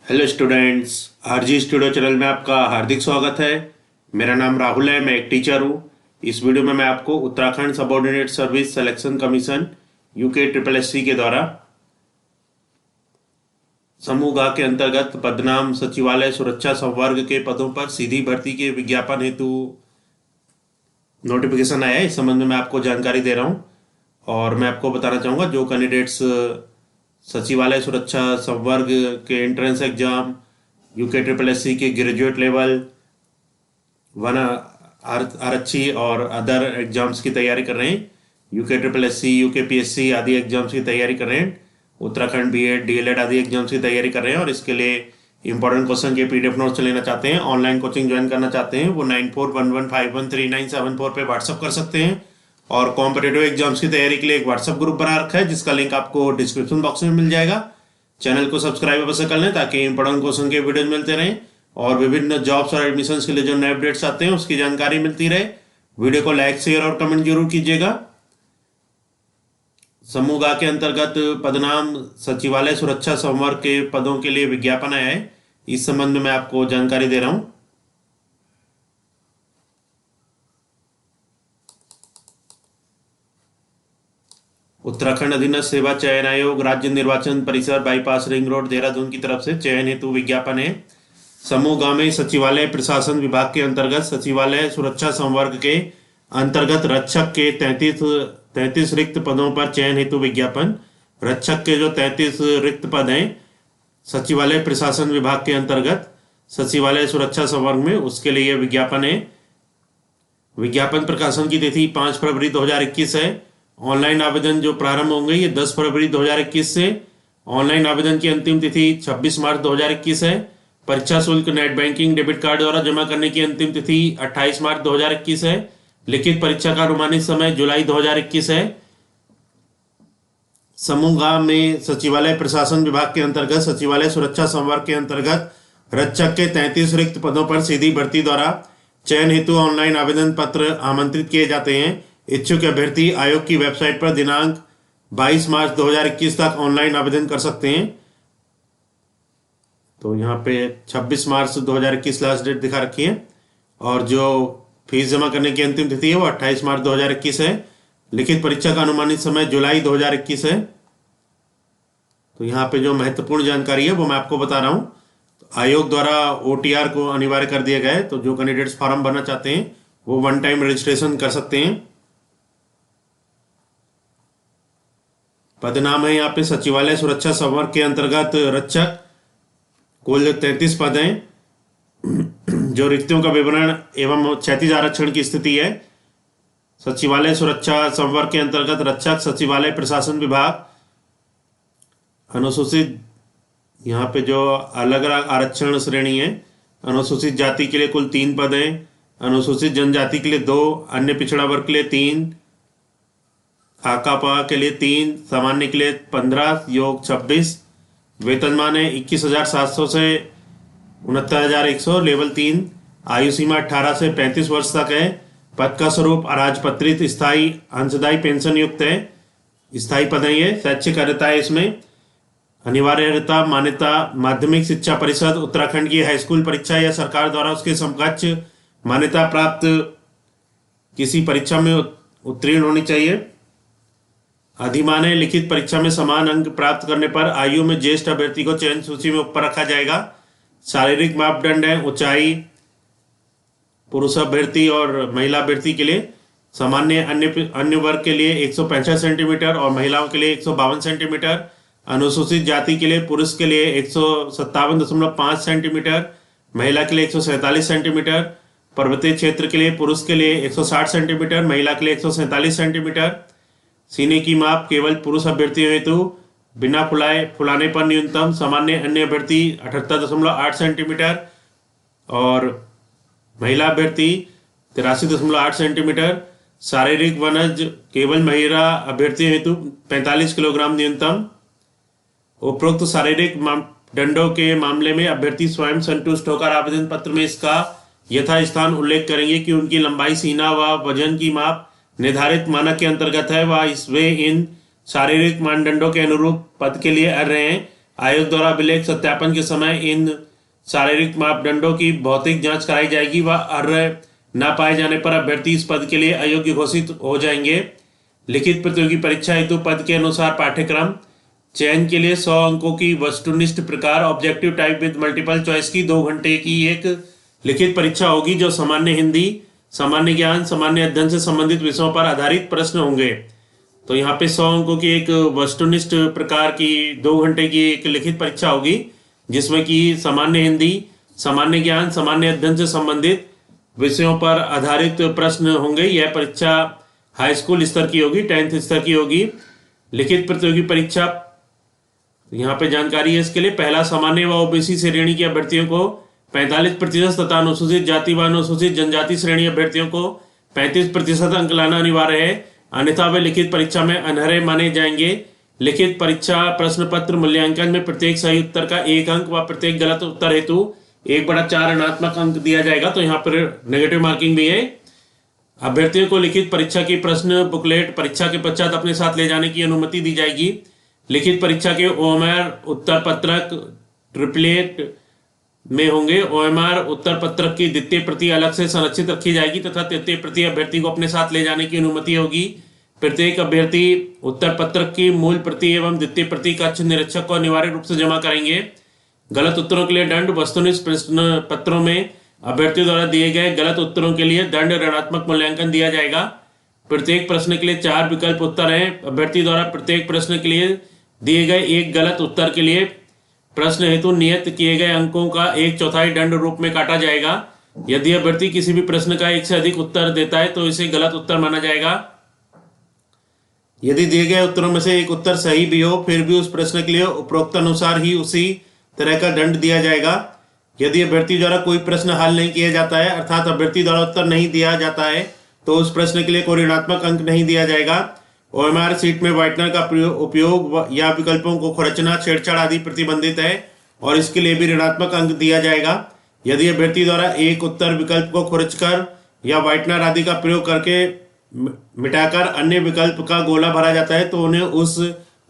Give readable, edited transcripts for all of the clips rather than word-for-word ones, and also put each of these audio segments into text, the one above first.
Hello students, RG studio channel में आपका हार्दिक स्वागत है। मेरा नाम राहुल है, मैं एक टीचर हूँ। इस वीडियो में मैं आपको Uttarakhand subordinate service selection commission UK triple SC के द्वारा समूह ग के अंतर्गत पदनाम सचिवालय सुरक्षा संवर्ग के पदों पर सीधी भर्ती के विज्ञापन हेतु नोटिफिकेशन आया है। इस संबंध में मैं आपको जानकारी दे रहा हूँ और मैं आपको बताना चाहूँगा जो कैंडिडेट्स सचिवालय सुरक्षा संवर्ग के entrance exam, UK triple SC के ग्रेजुएट लेवल, वन आरक्षी और अदर एग्जाम्स की तैयारी कर रहे हैं, UK triple SC, UK PSC आदि एग्जाम्स की तैयारी कर रहे हैं, उत्तराखंड बीएड डीएलएड आदि एग्जाम्स की तैयारी कर रहे हैं और इसके लिए इंपॉर्टेंट क्वेश्चन के पीडीएफ नोट्स लेना चाहते हैं, ऑनलाइन कोचिंग ज्वाइन करना चाहते हैं, वो 9411513974 पे व्हाट्सअप कर सकते हैं। और कॉम्पिटेटिव एग्जाम्स की तैयारी के लिए एक व्हाट्सएप ग्रुप बना रखा है जिसका लिंक आपको डिस्क्रिप्शन बॉक्स में मिल जाएगा। चैनल को सब्सक्राइब अवश्य कर लें ताकि इंपॉर्टेंट क्वेश्चन के वीडियोज मिलते रहें और विभिन्न जॉब्स और एडमिशन्स के लिए जो नए अपडेट्स आते हैं उसकी जानकारी मिलती रहे। वीडियो को लाइक, शेयर और कमेंट जरूर कीजिएगा। समूह ग के अंतर्गत पदनाम सचिवालय सुरक्षा संवर्ग के पदों के लिए विज्ञापन आया है। इस संबंध में मैं आपको जानकारी दे रहा हूं। उत्तराखंड अधीनस्थ सेवा चयन आयोग, राज्य निर्वाचन परिसर, बाईपास रिंग रोड, देहरादून की तरफ से चयन हेतु विज्ञापन है। समूह ग में सचिवालय प्रशासन विभाग के अंतर्गत सचिवालय सुरक्षा संवर्ग के अंतर्गत रक्षक के 33 रिक्त पदों पर चयन हेतु विज्ञापन। रक्षक के जो 33 रिक्त पद हैं सचिवालय प्रशासन विभाग के अंतर्गत सचिवालय सुरक्षा संवर्ग में, उसके लिए विज्ञापन है। विज्ञापन प्रकाशन की तिथि 5 फरवरी 2021 है। ऑनलाइन आवेदन जो प्रारंभ होंगे ये 10 फरवरी 2021 से। ऑनलाइन आवेदन की अंतिम तिथि 26 मार्च 2021 है। परीक्षा शुल्क नेट बैंकिंग डेबिट कार्ड द्वारा जमा करने की अंतिम तिथि 28 मार्च 2021 है। लिखित परीक्षा का अनुमानित समय जुलाई 2021 है। समूह ग में सचिवालय प्रशासन विभाग के अंतर्गत सचिवालय सुरक्षा संवर्ग के अंतर्गत रक्षक के 33 रिक्त पदों पर सीधी भर्ती द्वारा चयन हेतु ऑनलाइन आवेदन पत्र आमंत्रित किए जाते हैं। इच्छुक अभ्यर्थी आयोग की वेबसाइट पर दिनांक 22 मार्च 2021 तक ऑनलाइन आवेदन कर सकते हैं। तो यहाँ पे 26 मार्च 2021 लास्ट डेट दिखा रखी है और जो फीस जमा करने की अंतिम तिथि है वो 28 मार्च 2021 है। लिखित परीक्षा का अनुमानित समय जुलाई 2021 है। तो यहाँ पे जो महत्वपूर्ण जानकारी है वो मैं आपको बता रहा हूँ। तो आयोग द्वारा ओटीआर को अनिवार्य कर दिया गया है, तो जो कैंडिडेट्स फॉर्म भरना चाहते हैं वो वन टाइम रजिस्ट्रेशन कर सकते हैं। पदनाम है यहाँ पे सचिवालय सुरक्षा संवर्ग के अंतर्गत रक्षक, कुल 33 पद हैं। जो रिक्तियों का विवरण एवं क्षैतिज आरक्षण की स्थिति है। सचिवालय सुरक्षा संवर्ग के अंतर्गत रक्षक, सचिवालय प्रशासन विभाग, अनुसूचित, यहाँ पे जो अलग अलग आरक्षण श्रेणी है। अनुसूचित जाति के लिए कुल 3 पद हैं, अनुसूचित जनजाति के लिए 2, अन्य पिछड़ा वर्ग के लिए 3, आकापा के लिए 3, सामान्य के लिए 15, योग 26। वेतनमान है 21,700 से 69,100, लेवल 3। आयु सीमा 18 से 35 वर्ष तक है। पद का स्वरूप अराजपत्रित स्थायी अंशदायी पेंशन युक्त है। स्थायी पद है ये। शैक्षिक अर्हता है इसमें अनिवार्य अर्हता मान्यता माध्यमिक शिक्षा परिषद उत्तराखंड की हाईस्कूल परीक्षा या सरकार द्वारा उसके समकक्ष मान्यता प्राप्त किसी परीक्षा में उत्तीर्ण होनी चाहिए। अधिमान है लिखित परीक्षा में समान अंक प्राप्त करने पर आयु में ज्येष्ठ अभ्यर्थी को चयन सूची में ऊपर रखा जाएगा। शारीरिक मापदंड है ऊंचाई, पुरुष अभ्यर्थी और महिला अभ्यर्थी के लिए सामान्य, अन्य वर्ग के लिए 165 सेंटीमीटर और महिलाओं के लिए 152 सेंटीमीटर। अनुसूचित जाति के लिए पुरुष के लिए 157.5 सेंटीमीटर, महिला के लिए 147 सेंटीमीटर। पर्वतीय क्षेत्र के लिए पुरुष के लिए 160 सेंटीमीटर, महिला के लिए 147 सेंटीमीटर। सीने की माप केवल पुरुष अभ्यर्थियों हेतु बिना फुलाने पर न्यूनतम, सामान्य अन्य अभ्यर्थी 78.8 सेंटीमीटर और महिला अभ्यर्थी 83.8 सेंटीमीटर। शारीरिक वनज केवल महिला अभ्यर्थियों हेतु 45 किलोग्राम न्यूनतम। उपरोक्त शारीरिक मापदंडों के मामले में अभ्यर्थी स्वयं संतुष्ट होकर आवेदन पत्र में इसका यथास्थान उल्लेख करेंगे कि उनकी लंबाई, सीना व वजन की माप निर्धारित मानक के अंतर्गत है व वे इन शारीरिक मानदंडों के अनुरूप पद के लिए अर्ह हैं। आयोग द्वारा अभिलेख सत्यापन के समय इन शारीरिक मापदंडों की भौतिक जांच कराई जाएगी व अर्ह न पाए जाने पर अभ्यर्थी इस पद के लिए अयोग्य घोषित हो जाएंगे। लिखित प्रतियोगी परीक्षा हेतु पद के अनुसार पाठ्यक्रम चयन के लिए 100 अंकों की वस्तुनिष्ठ प्रकार objective type with multiple choice की 2 घंटे की एक लिखित परीक्षा होगी, जो सामान्य हिंदी, सामान्य ज्ञान, सामान्य अध्ययन से संबंधित विषयों पर आधारित प्रश्न होंगे। तो यहाँ पे 100 अंकों की एक वस्तुनिष्ठ प्रकार की 2 घंटे की एक लिखित परीक्षा होगी, जिसमें कि सामान्य हिंदी, सामान्य ज्ञान, सामान्य अध्ययन से संबंधित विषयों पर आधारित प्रश्न होंगे। यह परीक्षा हाई स्कूल स्तर की होगी, 10th स्तर की होगी। लिखित प्रतियोगी परीक्षा, यहाँ पे जानकारी है इसके लिए। पहला, सामान्य व ओबीसी श्रेणी के अभ्यर्थियों को 45% तथा अनुसूचित जाति व अनुसूचित जनजाति श्रेणी अभ्यर्थियों को 35% अंक लाना अनिवार्य है, अन्यथा वे लिखित परीक्षा में अनर्ह माने जाएंगे। लिखित परीक्षा प्रश्न पत्र मूल्यांकन में प्रत्येक सही उत्तर का 1 अंक व प्रत्येक गलत उत्तर हेतु 1/4 ऋणात्मक अंक दिया जाएगा। तो यहाँ पर नेगेटिव मार्किंग भी है। अभ्यर्थियों को लिखित परीक्षा की प्रश्न बुकलेट परीक्षा के पश्चात अपने साथ ले जाने की अनुमति दी जाएगी। लिखित परीक्षा के ओएमआर उत्तर पत्रक ट्रिपलेट में होंगे। ओएमआर उत्तर पत्रक की द्वितीय प्रति अलग से संरक्षित रखी जाएगी तथा तृतीय प्रति अभ्यर्थी को अपने साथ ले जाने की अनुमति होगी। प्रत्येक अभ्यर्थी उत्तर पत्रक की मूल प्रति एवं द्वितीय प्रति कक्ष निरीक्षक को अनिवार्य रूप से जमा करेंगे। गलत उत्तरों के लिए दंड। वस्तुनिष्ठ प्रश्न पत्रों में अभ्यर्थियों द्वारा दिए गए गलत उत्तरों के लिए दंड ऋणात्मक मूल्यांकन दिया जाएगा। प्रत्येक प्रश्न के लिए 4 विकल्प उत्तर हैं। अभ्यर्थी द्वारा प्रत्येक प्रश्न के लिए दिए गए एक गलत उत्तर के लिए प्रश्न हेतु नियत किए गए अंकों का 1/4 दंड रूप में काटा जाएगा। यदि अभ्यर्थी किसी भी प्रश्न का एक से अधिक उत्तर देता है तो इसे गलत उत्तर माना जाएगा। यदि दिए गए उत्तरों में से एक उत्तर सही भी हो, फिर भी उस प्रश्न के लिए उपरोक्त अनुसार ही उसी तरह का दंड दिया जाएगा। यदि अभ्यर्थी द्वारा कोई प्रश्न हल नहीं किया जाता है, अर्थात अभ्यर्थी द्वारा उत्तर नहीं दिया जाता है, तो उस प्रश्न के लिए कोई ऋणात्मक अंक नहीं दिया जाएगा। ओएमआर सीट में व्हाइटनर का उपयोग या विकल्पों को खुरचना, छेड़छाड़ आदि प्रतिबंधित है और इसके लिए भी ऋणात्मक अंक दिया जाएगा। यदि अभ्यर्थी द्वारा एक उत्तर विकल्प को खुरचकर या व्हाइटनर आदि का प्रयोग करके मिटाकर अन्य विकल्प का गोला भरा जाता है तो उन्हें उस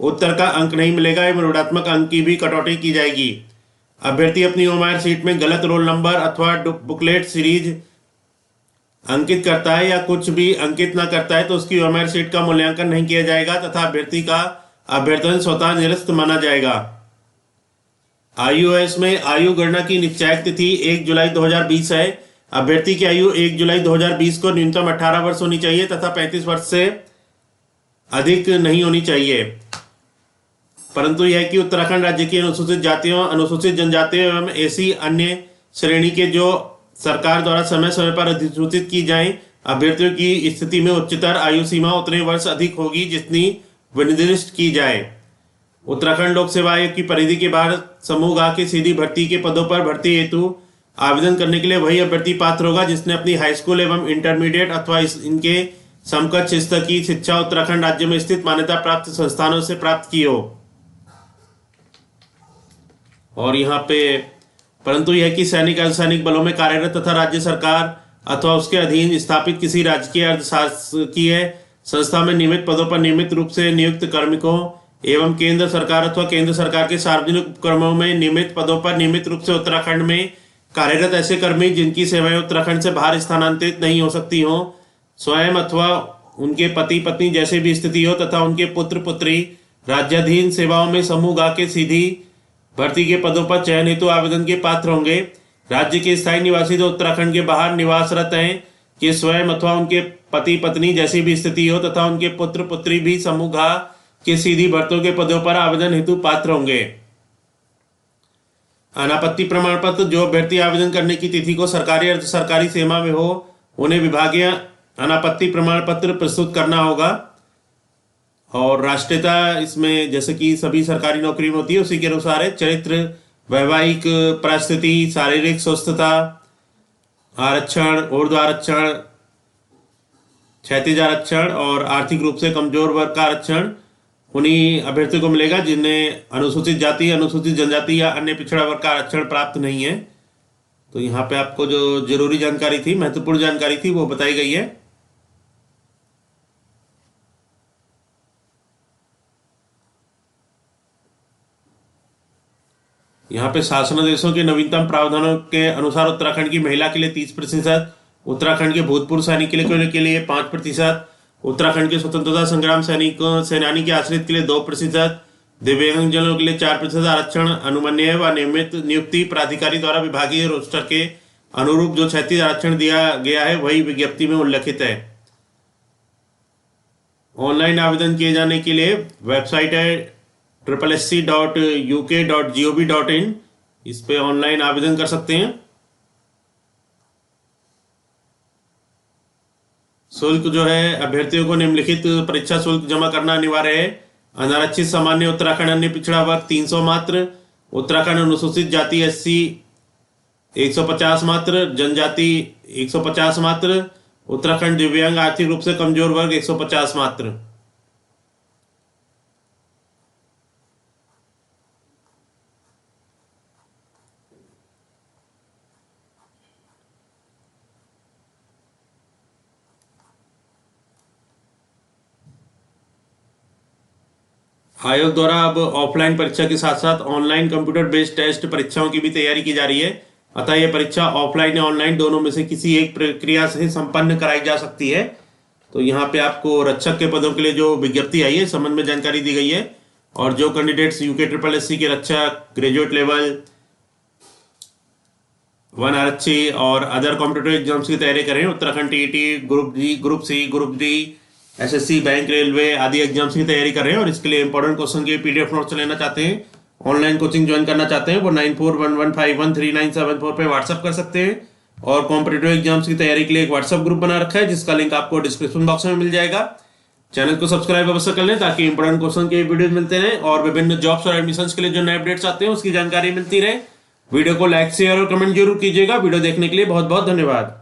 उत्तर का अंक नहीं मिलेगा एवं ऋणात्मक अंक की भी कटौती की जाएगी। अभ्यर्थी अपनी ओएमआर सीट में गलत रोल नंबर अथवा बुकलेट सीरीज अंकित करता है या कुछ भी अंकित न करता है तो उसकी ओएमआर सीट का मूल्यांकन नहीं किया जाएगा तथा अभ्यर्थी का अभ्यर्थन स्वतः निरस्त माना जाएगा। आईओएस में आयु गणना की निश्चायक तिथि 1 जुलाई 2020 है। अभ्यर्थी की आयु 1 जुलाई 2020 को न्यूनतम 18 वर्ष होनी चाहिए तथा 35 वर्ष से अधिक नहीं होनी चाहिए। परंतु यह कि उत्तराखंड राज्य की अनुसूचित जातियों, अनुसूचित जनजातियों एवं ऐसी अन्य श्रेणी के जो सरकार द्वारा समय समय पर अधिसूचित की जाएं, अभ्यर्थियों की स्थिति में उच्चतर आयु सीमा उतने वर्ष अधिक होगी जितनी विनिर्दिष्ट की जाए। उत्तराखंड लोक सेवा आयोग की परिधि के बाहर समूह ग के सीधी भर्ती के पदों पर भर्ती हेतु आवेदन करने के लिए वही अभ्यर्थी पात्र होगा जिसने अपनी हाई स्कूल एवं इंटरमीडिएट अथवा इनके समकक्ष स्तर की शिक्षा उत्तराखंड राज्य में स्थित मान्यता प्राप्त संस्थानों से प्राप्त की हो। और यहाँ पे परंतु यह कि सैनिक अर्धसैनिक बलों में कार्यरत तथा राज्य सरकार अथवा उसके अधीन स्थापित किसी राजकीय अर्धशासकीय संस्था में नियमित पदों पर नियमित रूप से नियुक्त कार्मिकों एवं केंद्र सरकार अथवा केंद्र सरकार के सार्वजनिक उपक्रमों में नियमित पदों पर नियमित रूप से उत्तराखंड में कार्यरत ऐसे कर्मी जिनकी सेवाएं उत्तराखंड से बाहर स्थानांतरित नहीं हो सकती हों, स्वयं अथवा उनके पति पत्नी जैसे भी स्थिति हो तथा उनके पुत्र पुत्री राज्याधीन सेवाओं में समूह ग के सीधी भर्ती के पदों पर चयन हेतु आवेदन के पात्र होंगे। राज्य के स्थायी निवासी जो उत्तराखंड के बाहर निवासरत हैं कि स्वयं अथवा उनके पति पत्नी जैसी भी स्थिति हो तथा उनके पुत्र पुत्री भी समूह ग के सीधी भर्तियों के पदों पर आवेदन हेतु पात्र होंगे। अनापत्ति प्रमाण पत्र। जो अभ्यर्थी आवेदन करने की तिथि को सरकारी अर्ध सरकारी सेवा में हो उन्हें विभागीय अनापत्ति प्रमाण पत्र प्रस्तुत करना होगा। और राष्ट्रीयता इसमें जैसे कि सभी सरकारी नौकरी में होती है उसी के अनुसार है। चरित्र, वैवाहिक परिस्थिति, शारीरिक स्वस्थता, आरक्षण, ऊर्ध्व आरक्षण, क्षैतिज आरक्षण और आर्थिक रूप से कमजोर वर्ग का आरक्षण उन्हीं अभ्यर्थियों को मिलेगा जिन्हें अनुसूचित जाति, अनुसूचित जनजाति या अन्य पिछड़ा वर्ग का आरक्षण प्राप्त नहीं है। तो यहाँ पे आपको जो जरूरी जानकारी थी, महत्वपूर्ण जानकारी थी वो बताई गई है। यहाँ पे शासनादेशों के नवीनतम प्रावधानों के अनुसार उत्तराखंड की महिला के लिए 30%, उत्तराखंड के भूतपूर्व सैनिकों के लिए 5%, उत्तराखंड के स्वतंत्रता संग्राम सेनानी के आश्रित के लिए 2%, दिव्यांगजनों के लिए 4% आरक्षण अनुमन्य व नियमित नियुक्ति प्राधिकारी द्वारा विभागीय रोस्टर के अनुरूप जो 36 आरक्षण दिया गया है वही विज्ञप्ति में उल्लेखित है। ऑनलाइन आवेदन किए जाने के लिए वेबसाइट है SSC.uk.gov.in। इस पे ऑनलाइन आवेदन कर सकते हैं। शुल्क जो है अभ्यर्थियों को निम्नलिखित परीक्षा शुल्क जमा करना अनिवार्य है। अनारक्षित सामान्य उत्तराखंड अन्य पिछड़ा वर्ग 300 मात्र, उत्तराखंड अनुसूचित जाति SC 150 मात्र, जनजाति 150 मात्र, उत्तराखंड दिव्यांग आर्थिक रूप से कमजोर वर्ग 150 मात्र। आयोग द्वारा अब ऑफलाइन परीक्षा के साथ साथ ऑनलाइन कंप्यूटर बेस्ड टेस्ट परीक्षाओं की भी तैयारी की जा रही है। अतः यह परीक्षा ऑफलाइन या ऑनलाइन दोनों में से किसी एक प्रक्रिया से संपन्न कराई जा सकती है। तो यहाँ पे आपको रक्षक के पदों के लिए जो विज्ञप्ति आई है इस संबंध में जानकारी दी गई है। और जो कैंडिडेट्स UKSSC के रक्षक, ग्रेजुएट लेवल 1 आरक्षी और अदर कॉम्पिटिटिव एग्जाम्स की तैयारी करें, Uttarakhand TET, group D, group C, group D, SSC, bank, railway आदि एग्जाम्स की तैयारी कर रहे हैं और इसके लिए इंपॉर्टेंट क्वेश्चन के PDF नोट्स लेना चाहते हैं, ऑनलाइन कोचिंग ज्वाइन करना चाहते हैं, वो 9411513974 पे व्हाट्सअप कर सकते हैं। और कॉम्पिटिटिव एग्जाम्स की तैयारी के लिए एक व्हाट्सअप ग्रुप बना रखा है जिसका लिंक आपको डिस्क्रिप्शन बॉक्स में मिल जाएगा। चैनल को सब्सक्राइब अवश्य कर लें ताकि इंपॉर्टेंट क्वेश्चन के वीडियो मिलते रहे और विभिन्न जॉब्स और एडमिशन के लिए जो नए अपडेट्स आते हैं उसकी जानकारी मिलती रहे। वीडियो को लाइक, शेयर और कमेंट जरूर कीजिएगा। वीडियो देखने के लिए बहुत बहुत धन्यवाद।